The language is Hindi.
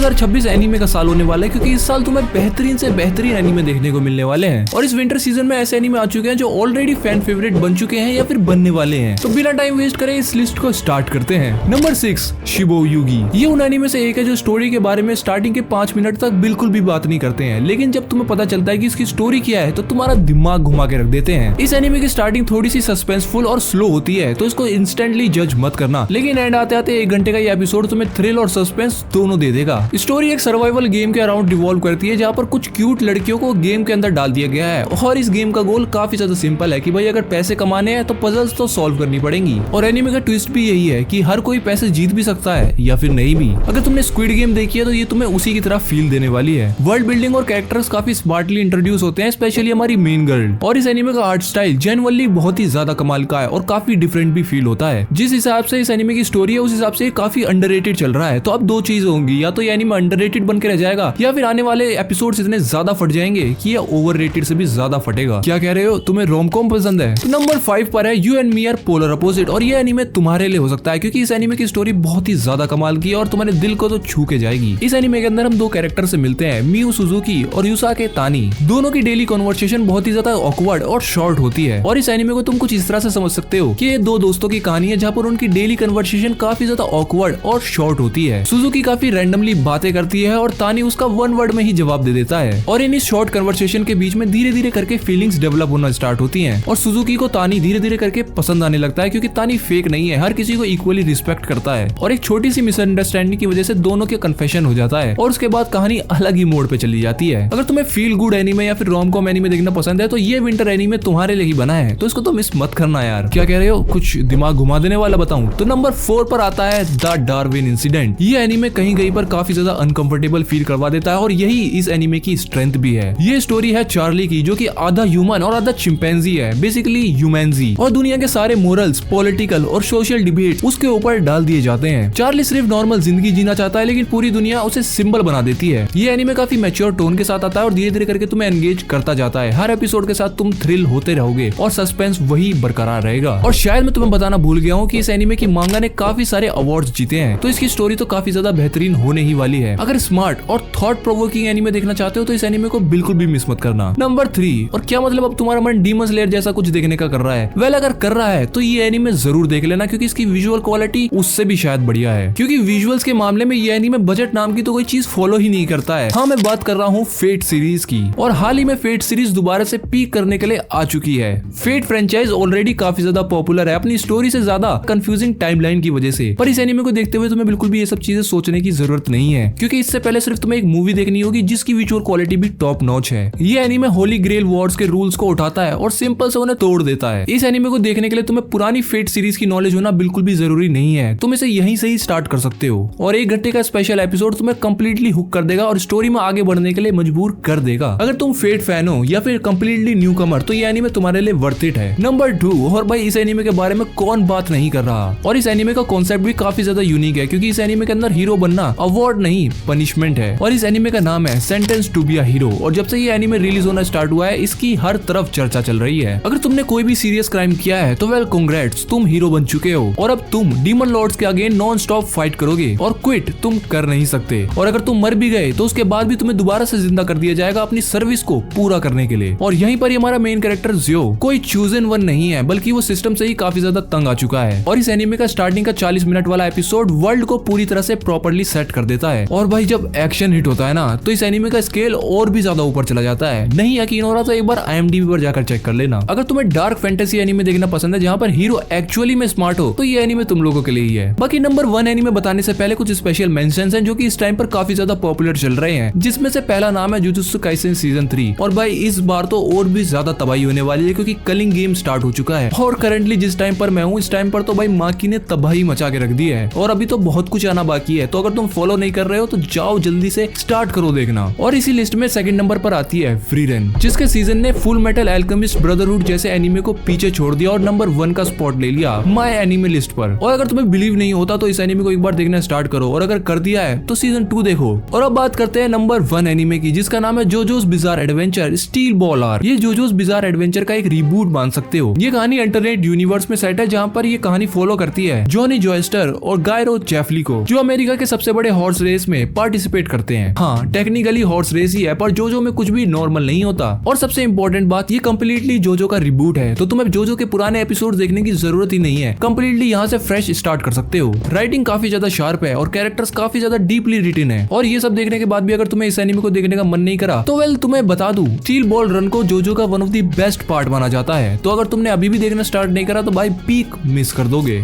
2026 एनीमे का साल होने वाला है, क्योंकि इस साल तुम्हें बेहतरीन से बेहतरीन एनीमे देखने को मिलने वाले हैं। और इस विंटर सीजन में ऐसे एनीमे आ चुके हैं जो ऑलरेडी फैन फेवरेट बन चुके हैं या फिर बनने वाले हैं। तो बिना टाइम वेस्ट करे इस लिस्ट को स्टार्ट करते हैं। नंबर 6, शिबो युगी। ये उन एनीमे से एक है जो स्टोरी के बारे में स्टार्टिंग के 5 मिनट तक बिल्कुल भी बात नहीं करते हैं, लेकिन जब तुम्हें पता चलता है कि इसकी स्टोरी क्या है तो तुम्हारा दिमाग घुमा के रख देते हैं। इस एनीमे की स्टार्टिंग थोड़ी सी सस्पेंसफुल और स्लो होती है, तो इसको इंस्टेंटली जज मत करना, लेकिन एंड आते आते 1 घंटे का ये एपिसोड तुम्हें थ्रिल और सस्पेंस दोनों दे देगा। स्टोरी एक सर्वाइवल गेम के अराउंड रिवॉल्व करती है, जहाँ पर कुछ क्यूट लड़कियों को गेम के अंदर डाल दिया गया है और इस गेम का गोल काफी ज्यादा सिंपल है कि भाई अगर पैसे कमाने हैं तो पजल्स तो सॉल्व करनी पड़ेंगी। और एनीमे का ट्विस्ट भी यही है कि हर कोई पैसे जीत भी सकता है या फिर नहीं भी। अगर तुमने स्क्विड गेम देखी है तो ये तुम्हें उसी की तरह फील देने वाली है। वर्ल्ड बिल्डिंग और कैरेक्टर्स काफी स्मार्टली इंट्रोड्यूस होते हैं, स्पेशली हमारी मेन गर्ल। और इस एनीमे का आर्ट स्टाइल जेन्युइनली बहुत ही ज्यादा कमाल का है और काफी डिफरेंट भी फील होता है। जिस हिसाब से इस एनीमे की स्टोरी है उस हिसाब से काफी अंडररेटेड चल रहा है। तो अब 2 चीज होंगी, या तो ये एनीमे अंडररेटेड बन के रह जाएगा या फिर आने वाले एपिसोड्स इतने ज्यादा फट जाएंगे कि ये ओवररेटेड से भी ज्यादा फटेगा। क्या कह रहे हो, तुम्हें रोमकॉम पसंद है? तो नंबर 5 पर है you and me are polar opposite. और ये एनीमे तुम्हारे लिए हो सकता है, क्योंकि इस एनीमे की स्टोरी बहुत ही ज्यादा कमाल की है और तुम्हारे दिल को तो छू के जाएगी। इस एनीमे के अंदर हम 2 कैरेक्टर से मिलते हैं, मियू सुजुकी और युसाके तानी। दोनों की डेली कन्वर्सेशन बहुत ही ज्यादा ऑकवर्ड और शॉर्ट होती है। और इस एनीमे को तुम कुछ इस तरह से समझ सकते हो कि ये 2 दोस्तों की कहानी है जहाँ पर उनकी डेली कन्वर्सेशन काफी ज्यादा ऑकवर्ड और शॉर्ट होती है। सुजुकी काफी रैंडमली बातें करती है और तानी उसका 1 वर्ड में ही जवाब दे देता है। और इन इस शॉर्ट कन्वर्सेशन के बीच में धीरे धीरे करके फीलिंग्स डेवलप होना स्टार्ट होती हैं और सुजुकी को तानी धीरे धीरे करके पसंद आने लगता है, क्योंकि तानी फेक नहीं है, हर किसी को इक्वली रिस्पेक्ट करता है। और एक छोटी सी मिसअंडरस्टैंडिंग की वजह से दोनों के कन्फेशन हो जाता है और उसके बाद कहानी अलग ही मोड़ पे चली जाती है। अगर तुम्हें फील गुड एनीमे या फिर रोमकॉम एनीमे देखना पसंद है तो ये विंटर एनीमे तुम्हारे लिए ही बना है, तो इसको तो मिस मत करना यार। क्या कह रहे हो, कुछ दिमाग घुमा देने वाला बताऊं? तो नंबर 4 पर आता है द डार्विन इंसिडेंट। ये एनीमे कहीं कहीं पर काफी ज्यादा अनकंफर्टेबल फील करवा देता है और यही इस एनीमे की स्ट्रेंथ भी है। ये स्टोरी है चार्ली की, जो कि आधा ह्यूमन और आधा चिंपैंजी है, बेसिकली ह्यूमैनजी। और दुनिया के सारे मोरल्स, पॉलिटिकल और सोशल डिबेट उसके ऊपर डाल दिए जाते हैं। चार्ली सिर्फ नॉर्मल जिंदगी जीना चाहता है, लेकिन पूरी दुनिया उसे सिंबल बना देती है। ये एनीमे काफी मैच्योर टोन के साथ आता है और धीरे धीरे करके तुम्हें एंगेज करता जाता है। हर एपिसोड के साथ तुम थ्रिल होते रहोगे और सस्पेंस वही बरकरार रहेगा। और शायद मैं तुम्हें बताना भूल गया हूँ कि इस एनीमे की मांगा ने काफी सारे अवार्ड्स जीते हैं, तो इसकी स्टोरी तो काफी ज्यादा बेहतरीन होने ही वाली है। अगर स्मार्ट और थॉट प्रोवोकिंग एनीमे देखना चाहते हो तो इस एनीमे को बिल्कुल भी मिस मत करना। नंबर 3, और क्या मतलब अब तुम्हारा मन डीमन स्लेयर जैसा कुछ देखने का कर रहा है? वेल, अगर कर रहा है तो ये एनीमे जरूर देख लेना, क्योंकि इसकी विजुअल क्वालिटी उससे भी शायद बढ़िया है। क्योंकि विजुअल्स के मामले में ये एनीमे बजट नाम की तो कोई चीज फॉलो ही नहीं करता है। हाँ, मैं बात कर रहा हूँ फेट सीरीज की, और हाल ही में फेट सीरीज दोबारा से पीक करने के लिए आ चुकी है। फेट फ्रेंचाइज ऑलरेडी काफी ज्यादा पॉपुलर है अपनी स्टोरी से ज्यादा कंफ्यूजिंग टाइमलाइन की वजह से। पर इस एनीमे को देखते हुए तुम्हें बिल्कुल भी ये सब चीजें सोचने की जरूरत नहीं है, क्योंकि इससे पहले सिर्फ तुम्हें एक मूवी देखनी होगी जिसकी विजुअल क्वालिटी भी टॉप नॉच है। ये एनीमे होली ग्रेल वॉर्स के रूल्स को उठाता है और सिंपल से उन्हें तोड़ देता है। इस एनीमे को देखने के लिए तुम्हें पुरानी फेट सीरीज की नॉलेज होना बिल्कुल भी जरूरी नहीं है, तुम इसे यहीं से ही स्टार्ट कर सकते हो। और 1 घंटे का स्पेशल एपिसोड तुम्हें कंप्लीटली हुक कर देगा और स्टोरी में आगे बढ़ने के लिए मजबूर कर देगा। अगर तुम फेट फैन हो या फिर कंप्लीटली न्यू कमर तो ये एनीमे तुम्हारे लिए वर्थ इट है। नंबर 2, और भाई इस एनीमे के बारे में कौन बात नहीं कर रहा, और इस एनीमे का कॉन्सेप्ट भी काफी ज्यादा यूनिक है, क्योंकि इस एनीमे के अंदर हीरो बनना अवार्ड नहीं पनिशमेंट है। और इस एनीमे का नाम है sentenced to be a hero. और जब से ये एनीमे रिलीज होना स्टार्ट हुआ है इसकी हर तरफ चर्चा चल रही है। अगर तुमने कोई भी सीरियस क्राइम किया है तो वेल कांग्रेट्स, तुम हीरो बन चुके हो और अब तुम डीमन लॉर्ड्स के आगे नॉन स्टॉप फाइट करोगे और क्विट तुम कर नहीं सकते। और अगर तुम मर भी गए तो उसके बाद भी तुम्हें दोबारा से जिंदा कर दिया जाएगा अपनी सर्विस को पूरा करने के लिए। और यहीं पर हमारा मेन कैरेक्टर जियो कोई चूजन वन नहीं है, बल्कि वो सिस्टम से ही काफी ज्यादा तंग आ चुका है। और इस एनीमे का स्टार्टिंग का 40 मिनट वाला एपिसोड वर्ल्ड को पूरी तरह से प्रॉपर्ली सेट कर देता है। और भाई जब एक्शन हिट होता है ना तो इस एनीमे का स्केल और भी ज्यादा ऊपर चला जाता है। नहीं यकीन हो रहा तो एक बार IMDb पर जाकर चेक कर लेना। अगर तुम्हें डार्क फैंटेसी एनीमे देखना पसंद है जहाँ पर हीरो एक्चुअली में स्मार्ट हो तो ये एनीमे तुम लोगों के लिए ही है। बाकी नंबर 1 एनीमे बताने से पहले कुछ स्पेशल मेंशंस हैं जो कि इस टाइम पर काफी ज्यादा पॉपुलर चल रहे हैं, जिसमें से पहला नाम है जुजुत्सु काइसेन सीजन 3। और भाई इस बार तो और भी ज्यादा तबाही होने वाली है, क्योंकि कलिंग गेम स्टार्ट हो चुका है। और करंटली जिस टाइम पर मैं हूँ इस टाइम पर तो भाई माकी ने तबाही मचा के रख दी है और अभी तो बहुत कुछ आना बाकी है। तो अगर तुम फॉलो नहीं कर रहे हो तो जाओ जल्दी से स्टार्ट करो देखना। और इसी लिस्ट में सेकंड नंबर पर आती है फ्री रन, जिसके सीजन ने फुल मेटल एल्केमिस्ट ब्रदरहुड जैसे एनीमे को पीछे छोड़ दिया और नंबर 1 का स्पॉट ले लिया माय एनीमे लिस्ट पर। और अगर तुम्हें बिलीव नहीं होता तो इस एनीमे को एक बार देखना स्टार्ट करो, और अगर कर दिया है तो सीजन 2 देखो। और अब बात करते हैं नंबर 1 एनीमे की, जिसका नाम है Jojo's bizarre adventure steel ball arc. ये जोजोस बिजार एडवेंचर का एक रिबूट मान सकते हो। ये कहानी इंटरनेट यूनिवर्स में सेट है, जहाँ पर ये कहानी फॉलो करती है जॉनी जॉयस्टर और गायरो जेफली को, जो अमेरिका के सबसे बड़े हॉर्स रेस में पार्टिसिपेट करते हैं। हाँ, टेक्निकली हॉर्स रेस ही है, पर जोजो में कुछ भी नॉर्मल नहीं होता। और सबसे इंपॉर्टेंट बात, ये कम्प्लीटली जोजो का रिबूट है, तो तुम्हें जोजो के पुराने एपिसोड देखने की जरूरत ही नहीं है। कम्प्लीटली यहाँ से फ्रेश स्टार्ट कर सकते हो। राइटिंग काफी ज्यादा शार्प है और कैरेक्टर्स काफी ज्यादा डीपली रिटन है। और ये सब देखने के बाद भी अगर तुम्हें इस एनिमे को देखने का मन नहीं करा, तो वेल तुम्हें बता दूं, स्टील बॉल रन को जोजो का one of the best part माना जाता है। तो अगर तुमने अभी भी देखना स्टार्ट नहीं करा तो भाई पीक मिस कर दोगे।